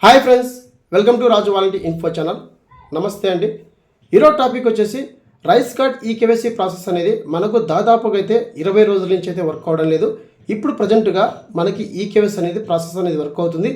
Hi friends, welcome to Raju volunteer info channel. నమస్తే అండి. ఈరోజు టాపిక్ వచ్చేసి రైస్ కార్డ్ ఈకేవైసీ ప్రాసెస్ అనేది మనకు దాదాపుగా అయితే 20 రోజుల నుంచి అయితే వర్క్ అవడం లేదు. ఇప్పుడు ప్రజెంట్గా మనకి ఈకేవైసీ అనేది ప్రాసెస్ అనేది వర్క్ అవుతుంది.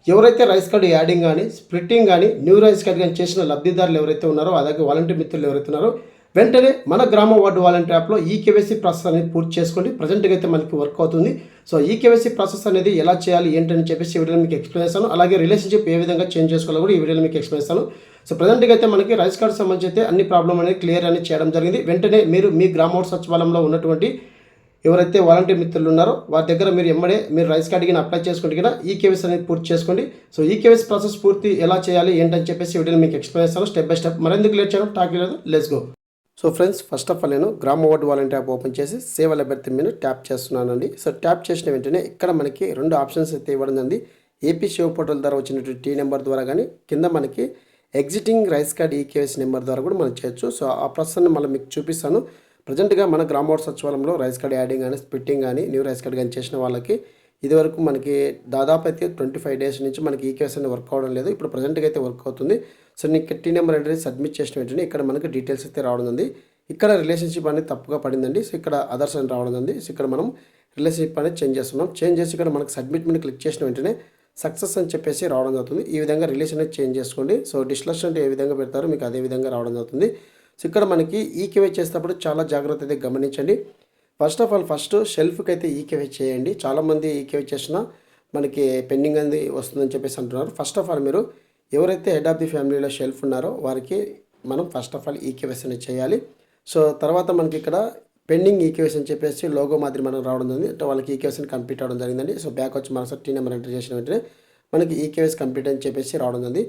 ఎవరైతే రైస్ కార్డ్ యాడింగ్ కానీ స్ప్లిట్టింగ్ కానీ న్యూ రైస్ కార్డ్ కానీ చేసిన లబ్ధిదారులు ఎవరైతే ఉన్నారో, అలాగే వాలంటీర్ మిత్రులు ఎవరైతే ఉన్నారో వెంటనే మన గ్రామ వార్డు వాలంటీర్ యాప్లో ఈకేవైసీ ప్రాసెస్ అనేది పూర్తి చేసుకోండి. ప్రజెంట్గా అయితే మనకి వర్క్ అవుతుంది. సో ఈకేవైసీ ప్రాసెస్ అనేది ఎలా చేయాలి ఏంటని చెప్పేసి ఈ వీడియోలో మీకు ఎక్స్ప్లెయిన్ చేస్తాను. అలాగే రిలేషన్షిప్ ఏ విధంగా చేంజ్ చేసుకోవాలో కూడా ఈ వీడియోలో మీకు ఎక్స్ప్లెయిన్ చేస్తాను. సో ప్రజెంట్గా అయితే మనకి రైస్ కార్డ్ సంబంధించి అయితే అన్ని ప్రాబ్లం అనేది క్లియర్ అనేది చేయడం జరిగింది. వెంటనే మీరు మీ గ్రామ వార్డు సచివాలయంలో ఉన్నటువంటి ఎవరైతే వాలంటీర్ మిత్రులు ఉన్నారో వారి దగ్గర మీరు రైస్ కార్డ్కి అప్లై చేసుకుంటే కదా ఈకేవైసీ అనేది పూర్తి చేసుకోండి. సో ఈకేవైసీ ప్రాసెస్ పూర్తి ఎలా చేయాలి ఏంటని చెప్పేసి వీడియోలో మీకు ఎక్స్ప్లెయిన్ చేస్తాను స్టెప్ బై స్టెప్. మరెందుకు లేట్ చేయడం, టాక్ లేదు, let's go. So friends, first of all నేను గ్రామ వార్డు వాలంటీర్ యాప్ ఓపెన్ చేసి సేవల అభ్యర్థి మీద ట్యాప్ చేస్తున్నానండి. సో ట్యాప్ చేసిన వెంటనే ఇక్కడ మనకి 2 ఆప్షన్స్ అయితే ఇవ్వడం ఉంది. ఏపీ సేవ పోర్టల్ ద్వారా వచ్చినటువంటి టీ నెంబర్ ద్వారా కానీ కింద మనకి exiting rice card eKYC number ద్వారా కూడా మనం చేయొచ్చు. సో ఆ ప్రాసెస్ని మళ్ళీ మీకు చూపిస్తాను. ప్రజెంట్గా మన గ్రామ వార్డు సచివాలయంలో రైస్ కార్డ్ యాడింగ్ కానీ స్ప్లిట్టింగ్ కానీ న్యూ రైస్ కార్డ్ కానీ చేసిన వాళ్ళకి ఇదివరకు మనకి దాదాపు అయితే 25 డేస్ నుంచి మనకి ఈకేవైసీ అనేది వర్క్ అవ్వడం లేదు. ఇప్పుడు ప్రజెంట్గా అయితే వర్క్ అవుతుంది. సో నీకు టీ నెంబర్ అనేది సబ్మిట్ చేసిన వెంటనే ఇక్కడ మనకి డీటెయిల్స్ అయితే రావడం ఉంది. ఇక్కడ రిలేషన్షిప్ అనేది తప్పుగా పడిందండి. సో ఇక్కడ అదర్స్ అని రావడం ఉంది. సో ఇక్కడ మనం రిలేషన్షిప్ అనేది చేంజ్ చేస్తున్నాం. చేంజ్ చేసి ఇక్కడ మనకి సబ్మిట్ మీద క్లిక్ చేసిన వెంటనే సక్సెస్ అని చెప్పేసి రావడం జరుగుతుంది. ఈ విధంగా రిలేషన్ అనేది చేంజ్ చేసుకోండి. సో డిస్లస్ అంటే ఏ విధంగా పెడతారో మీకు అదే విధంగా రావడం జరుగుతుంది. సో ఇక్కడ మనకి ఈకేవై చేసేటప్పుడు చాలా జాగ్రత్త అయితే గమనించండి. ఫస్ట్ ఆఫ్ ఆల్ షెల్ఫ్కి అయితే ఈకేవై చేయండి. చాలామంది ఈకేవై చేసినా మనకి పెండింగ్ అనేది వస్తుందని చెప్పేసి అంటున్నారు. ఫస్ట్ ఆఫ్ ఆల్ మీరు ఎవరైతే హెడ్ ఆఫ్ ది ఫ్యామిలీలో షెల్ఫ్ ఉన్నారో వారికి మనం ఫస్ట్ ఆఫ్ ఆల్ ఈకేవైసీ అనేది చేయాలి. సో తర్వాత మనకి ఇక్కడ పెండింగ్ ఈకేవైసీ అని చెప్పేసి లోగో మాదిరి మనకు రావడం జరిగింది. అంటే వాళ్ళకి ఈకేవైసీ కంప్లీట్ అవ్వడం జరిగిందండి. సో బ్యాక్ వచ్చి మనసారి టీ నెంబర్ ఎంటర్ చేసిన వెంటనే మనకి ఈకేవైసీ కంప్లీట్ అని చెప్పేసి రావడం జరిగింది.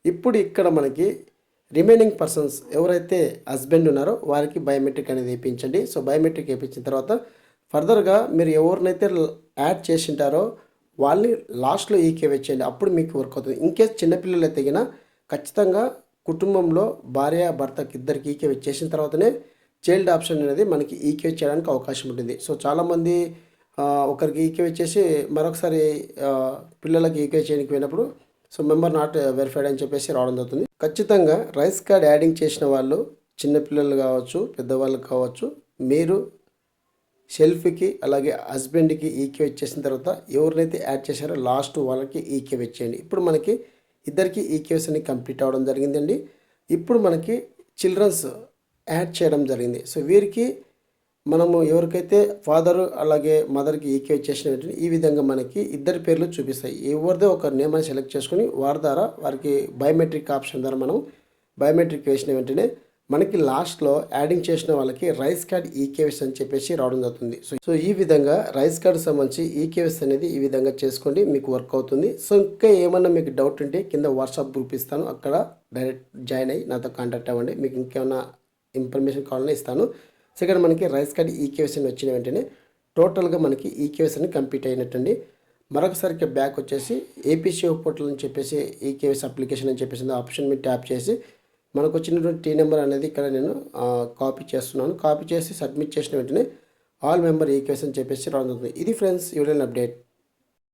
ఇప్పుడు ఇక్కడ మనకి రిమైనింగ్ పర్సన్స్ ఎవరైతే హస్బెండ్ ఉన్నారో వారికి బయోమెట్రిక్ అనేది వేయించండి. సో బయోమెట్రిక్ వేయించిన తర్వాత ఫర్దర్గా మీరు ఎవరినైతే యాడ్ చేసింటారో వాళ్ళని లాస్ట్లో ఈకేవై చేయండి. అప్పుడు మీకు వర్క్ అవుతుంది. ఇన్కేస్ చిన్నపిల్లలు అయితే తగిన ఖచ్చితంగా కుటుంబంలో భార్య భర్తకి ఇద్దరికి ఈకేవై చేసిన తర్వాతనే చైల్డ్ ఆప్షన్ అనేది మనకి ఈకేవై చేయడానికి అవకాశం ఉంటుంది. సో చాలామంది ఒకరికి ఈకేవై చేసి మరొకసారి పిల్లలకి ఈకేవై చేయడానికి పోయినప్పుడు సో మెంబర్ నాట్ వెరిఫైడ్ అని చెప్పేసి రావడం జరుగుతుంది. ఖచ్చితంగా రైస్ కార్డ్ యాడింగ్ చేసిన వాళ్ళు చిన్నపిల్లలు కావచ్చు, పెద్దవాళ్ళు కావచ్చు, మీరు షెల్ఫ్కి అలాగే హస్బెండ్కి ఈకేవై చేసిన తర్వాత ఎవరినైతే యాడ్ చేశారో లాస్ట్ వాళ్ళకి ఈకేవై చేయండి. ఇప్పుడు మనకి ఇద్దరికి ఈకేవైసీ అని కంప్లీట్ అవ్వడం జరిగిందండి. ఇప్పుడు మనకి చిల్డ్రన్స్ యాడ్ చేయడం జరిగింది. సో వీరికి మనము ఎవరికైతే ఫాదరు అలాగే మదర్కి ఈకేవై చేసిన వెంటనే ఈ విధంగా మనకి ఇద్దరి పేర్లు చూపిస్తాయి. ఎవరిదో ఒక నేమ్ అని సెలెక్ట్ చేసుకుని వారి ద్వారా వారికి బయోమెట్రిక్ ఆప్షన్ ద్వారా మనం బయోమెట్రిక్ వేసిన వెంటనే మనకి లాస్ట్లో యాడింగ్ చేసిన వాళ్ళకి రైస్ కార్డ్ ఈకేవైసీ అని చెప్పేసి రావడం జరుగుతుంది. సో ఈ విధంగా రైస్ కార్డ్ సంబంధించి ఈకేవైసీ అనేది ఈ విధంగా చేసుకోండి, మీకు వర్క్ అవుతుంది. సో ఇంకా ఏమన్నా మీకు డౌట్ ఉంటే కింద వాట్సాప్ గ్రూప్ ఇస్తాను, అక్కడ డైరెక్ట్ జాయిన్ అయ్యి నాతో కాంటాక్ట్ అవ్వండి. మీకు ఇంకేమైనా ఇన్ఫర్మేషన్ కావాలని ఇస్తాను. సో ఇక్కడ మనకి రైస్ కార్డ్ ఈకేవైసీ వచ్చిన వెంటనే టోటల్గా మనకి ఈకేవైసీ కంప్లీట్ అయినట్టండి. మరొకసారికి బ్యాక్ వచ్చేసి ఏపీ సేవ పోర్టల్ అని చెప్పేసి ఈకేవైసీ అప్లికేషన్ అని చెప్పేసి ఆప్షన్ మీద ట్యాప్ చేసి మనకు వచ్చినటువంటి టీ నెంబర్ అనేది ఇక్కడ నేను కాపీ చేస్తున్నాను. కాపీ చేసి సబ్మిట్ చేసిన వెంటనే ఆల్ మెంబర్ ఈకేవైసీ అని చెప్పేసి రావడం. ఇది ఫ్రెండ్స్, వీడియో అప్డేట్.